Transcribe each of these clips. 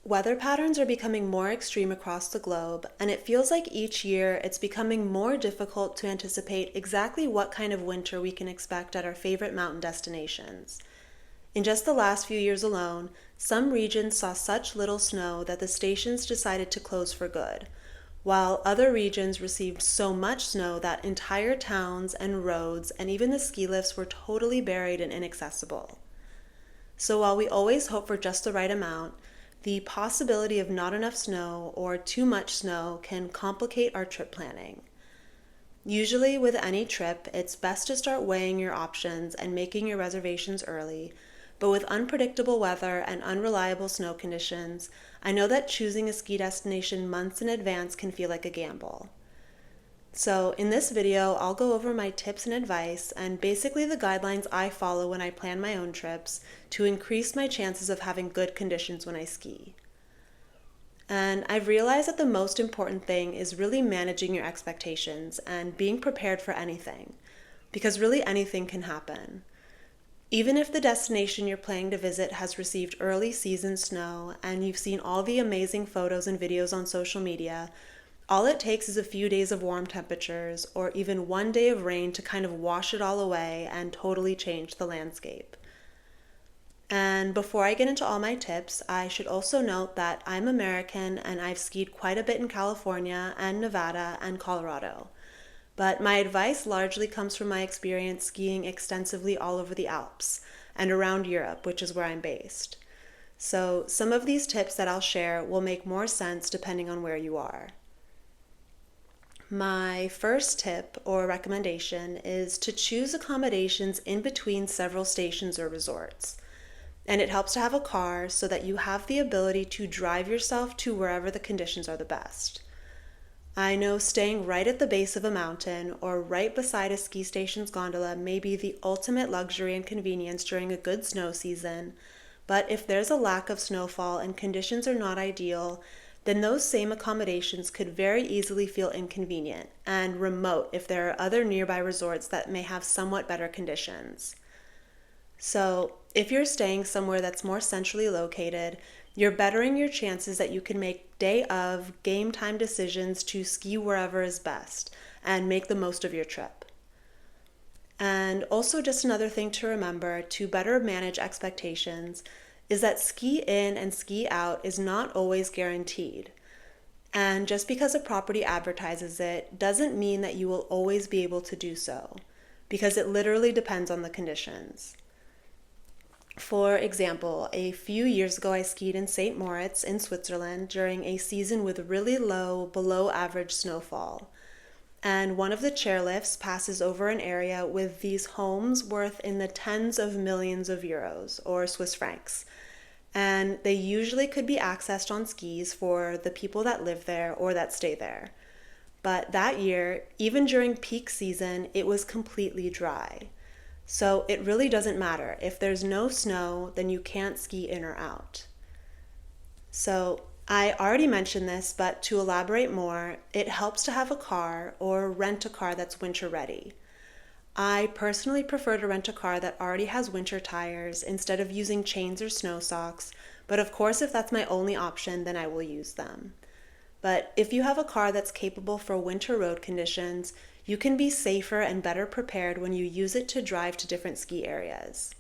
Weather patterns are becoming more extreme across the globe, and it feels like each year it's becoming more difficult to anticipate exactly what kind of winter we can expect at our favorite mountain destinations. In just the last few years alone, some regions saw such little snow that the stations decided to close for good, while other regions received so much snow that entire towns and roads and even the ski lifts were totally buried and inaccessible. So while we always hope for just the right amount, the possibility of not enough snow or too much snow can complicate our trip planning. Usually, with any trip, it's best to start weighing your options and making your reservations early. But with unpredictable weather and unreliable snow conditions, I know that choosing a ski destination months in advance can feel like a gamble. So in this video, I'll go over my tips and advice and basically the guidelines I follow when I plan my own trips to increase my chances of having good conditions when I ski. And I've realized that the most important thing is really managing your expectations and being prepared for anything, because really anything can happen. Even if the destination you're planning to visit has received early season snow and you've seen all the amazing photos and videos on social media, all it takes is a few days of warm temperatures or even one day of rain to kind of wash it all away and totally change the landscape. And before I get into all my tips, I should also note that I'm American and I've skied quite a bit in California and Nevada and Colorado. But my advice largely comes from my experience skiing extensively all over the Alps and around Europe, which is where I'm based. So some of these tips that I'll share will make more sense depending on where you are. My first tip or recommendation is to choose accommodations in between several stations or resorts. And it helps to have a car so that you have the ability to drive yourself to wherever the conditions are the best. I know staying right at the base of a mountain or right beside a ski station's gondola may be the ultimate luxury and convenience during a good snow season, but if there's a lack of snowfall and conditions are not ideal, then those same accommodations could very easily feel inconvenient and remote if there are other nearby resorts that may have somewhat better conditions. So, if you're staying somewhere that's more centrally located, you're bettering your chances that you can make day of game time decisions to ski wherever is best and make the most of your trip. And also, just another thing to remember to better manage expectations is that ski in and ski out is not always guaranteed. And just because a property advertises it doesn't mean that you will always be able to do so, because it literally depends on the conditions. For example, a few years ago I skied in St. Moritz in Switzerland during a season with really low, below average snowfall. And one of the chairlifts passes over an area with these homes worth in the tens of millions of euros or Swiss francs. And they usually could be accessed on skis for the people that live there or that stay there. But that year, even during peak season, it was completely dry. So it really doesn't matter. If there's no snow, then you can't ski in or out. So I already mentioned this, but to elaborate more, it helps to have a car or rent a car that's winter ready. I personally prefer to rent a car that already has winter tires instead of using chains or snow socks, but of course if that's my only option, then I will use them. But if you have a car that's capable for winter road conditions, you can be safer and better prepared when you use it to drive to different ski areas.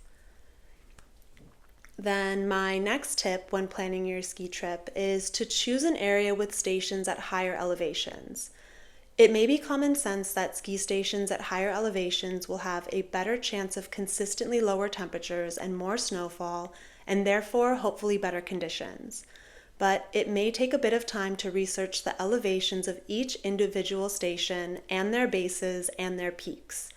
Then my next tip when planning your ski trip is to choose an area with stations at higher elevations. It may be common sense that ski stations at higher elevations will have a better chance of consistently lower temperatures and more snowfall, and therefore hopefully better conditions. But it may take a bit of time to research the elevations of each individual station and their bases and their peaks.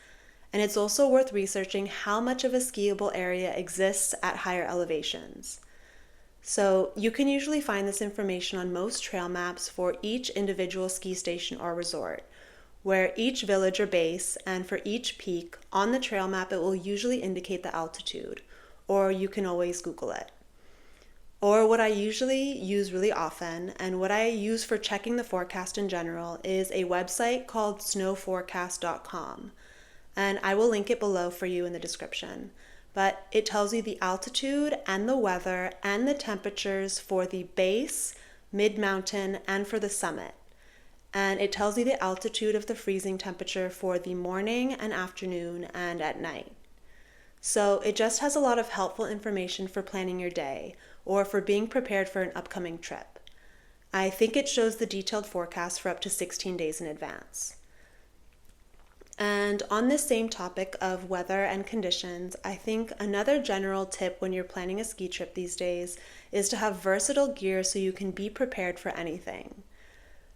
And it's also worth researching how much of a skiable area exists at higher elevations. So you can usually find this information on most trail maps for each individual ski station or resort, where each village or base, and for each peak, on the trail map it will usually indicate the altitude, or you can always Google it. Or what I usually use really often, and what I use for checking the forecast in general, is a website called snowforecast.com. And I will link it below for you in the description. but it tells you the altitude and the weather and the temperatures for the base, mid-mountain, and for the summit. And it tells you the altitude of the freezing temperature for the morning and afternoon and at night. So it just has a lot of helpful information for planning your day or for being prepared for an upcoming trip. I think it shows the detailed forecast for up to 16 days in advance. And on this same topic of weather and conditions, I think another general tip when you're planning a ski trip these days is to have versatile gear so you can be prepared for anything.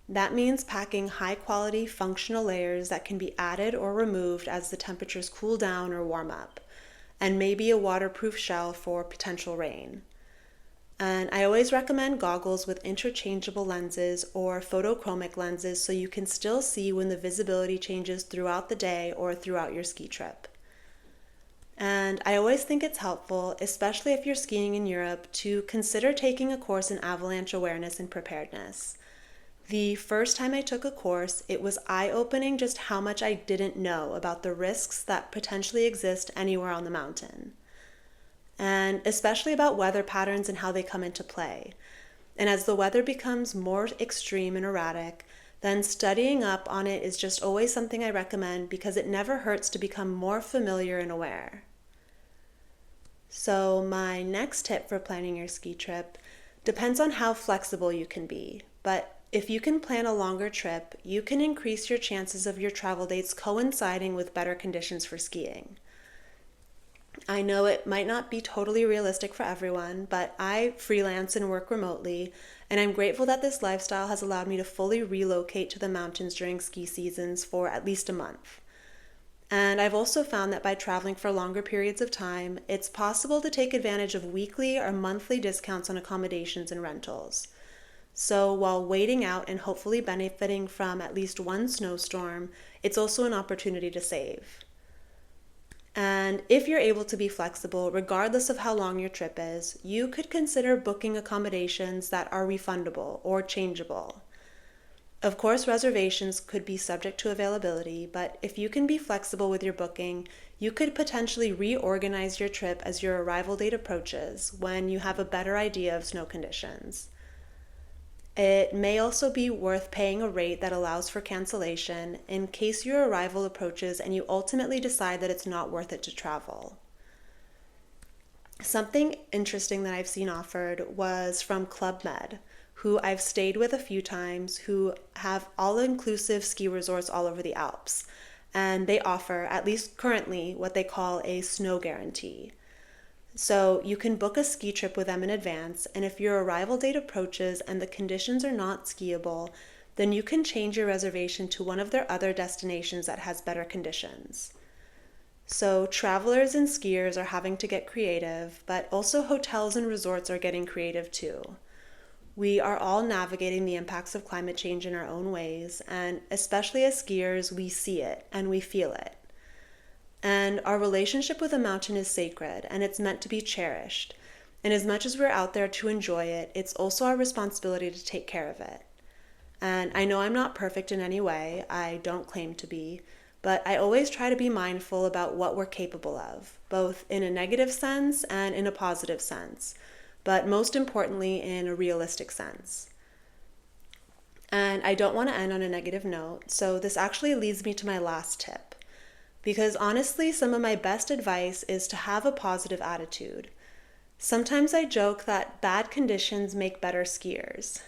That means packing high-quality functional layers that can be added or removed as the temperatures cool down or warm up, and maybe a waterproof shell for potential rain. And I always recommend goggles with interchangeable lenses or photochromic lenses so you can still see when the visibility changes throughout the day or throughout your ski trip. And I always think it's helpful, especially if you're skiing in Europe, to consider taking a course in avalanche awareness and preparedness. The first time I took a course, it was eye-opening just how much I didn't know about the risks that potentially exist anywhere on the mountain, and especially about weather patterns and how they come into play. And as the weather becomes more extreme and erratic, then studying up on it is just always something I recommend because it never hurts to become more familiar and aware. So my next tip for planning your ski trip depends on how flexible you can be, but if you can plan a longer trip, you can increase your chances of your travel dates coinciding with better conditions for skiing. I know it might not be totally realistic for everyone, but I freelance and work remotely, and I'm grateful that this lifestyle has allowed me to fully relocate to the mountains during ski seasons for at least a month. And I've also found that by traveling for longer periods of time, it's possible to take advantage of weekly or monthly discounts on accommodations and rentals. So while waiting out and hopefully benefiting from at least one snowstorm, it's also an opportunity to save. And if you're able to be flexible, regardless of how long your trip is, you could consider booking accommodations that are refundable or changeable. Of course, reservations could be subject to availability, but if you can be flexible with your booking, you could potentially reorganize your trip as your arrival date approaches when you have a better idea of snow conditions. It may also be worth paying a rate that allows for cancellation in case your arrival approaches and you ultimately decide that it's not worth it to travel. Something interesting that I've seen offered was from Club Med, who I've stayed with a few times, who have all-inclusive ski resorts all over the Alps. And they offer, at least currently, what they call a snow guarantee. So you can book a ski trip with them in advance, and if your arrival date approaches and the conditions are not skiable, then you can change your reservation to one of their other destinations that has better conditions. So travelers and skiers are having to get creative, but also hotels and resorts are getting creative too. We are all navigating the impacts of climate change in our own ways, and especially as skiers, we see it and we feel it. And our relationship with a mountain is sacred, and it's meant to be cherished. And as much as we're out there to enjoy it, it's also our responsibility to take care of it. And I know I'm not perfect in any way, I don't claim to be, but I always try to be mindful about what we're capable of, both in a negative sense and in a positive sense, but most importantly in a realistic sense. And I don't want to end on a negative note, so this actually leads me to my last tip. Because honestly, some of my best advice is to have a positive attitude. Sometimes I joke that bad conditions make better skiers.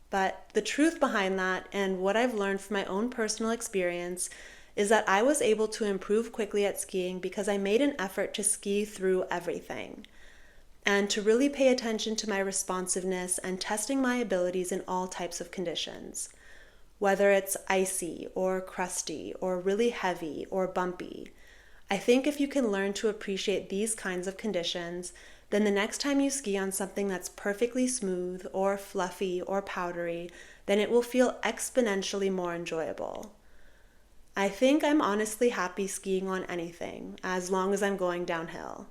But the truth behind that, and what I've learned from my own personal experience, is that I was able to improve quickly at skiing because I made an effort to ski through everything, and to really pay attention to my responsiveness and testing my abilities in all types of conditions. Whether it's icy or crusty or really heavy or bumpy. I think if you can learn to appreciate these kinds of conditions, then the next time you ski on something that's perfectly smooth or fluffy or powdery, then it will feel exponentially more enjoyable. I think I'm honestly happy skiing on anything, as long as I'm going downhill.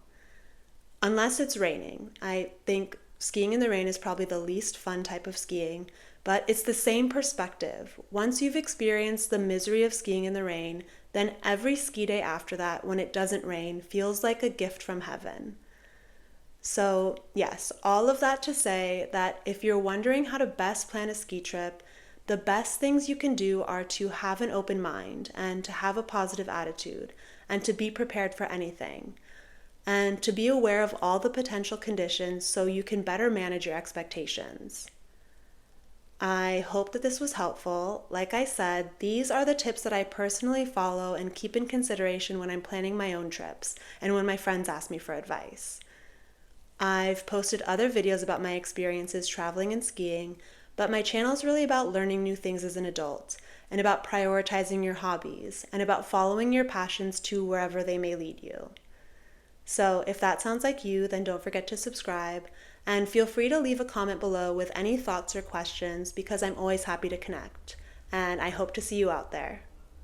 Unless it's raining. I think skiing in the rain is probably the least fun type of skiing, but it's the same perspective. Once you've experienced the misery of skiing in the rain, then every ski day after that, when it doesn't rain, feels like a gift from heaven. So, yes, all of that to say that if you're wondering how to best plan a ski trip, the best things you can do are to have an open mind and to have a positive attitude and to be prepared for anything and to be aware of all the potential conditions so you can better manage your expectations. I hope that this was helpful. Like I said, these are the tips that I personally follow and keep in consideration when I'm planning my own trips and when my friends ask me for advice. I've posted other videos about my experiences traveling and skiing, but my channel is really about learning new things as an adult and about prioritizing your hobbies and about following your passions to wherever they may lead you. So if that sounds like you, then don't forget to subscribe and feel free to leave a comment below with any thoughts or questions because I'm always happy to connect. And I hope to see you out there.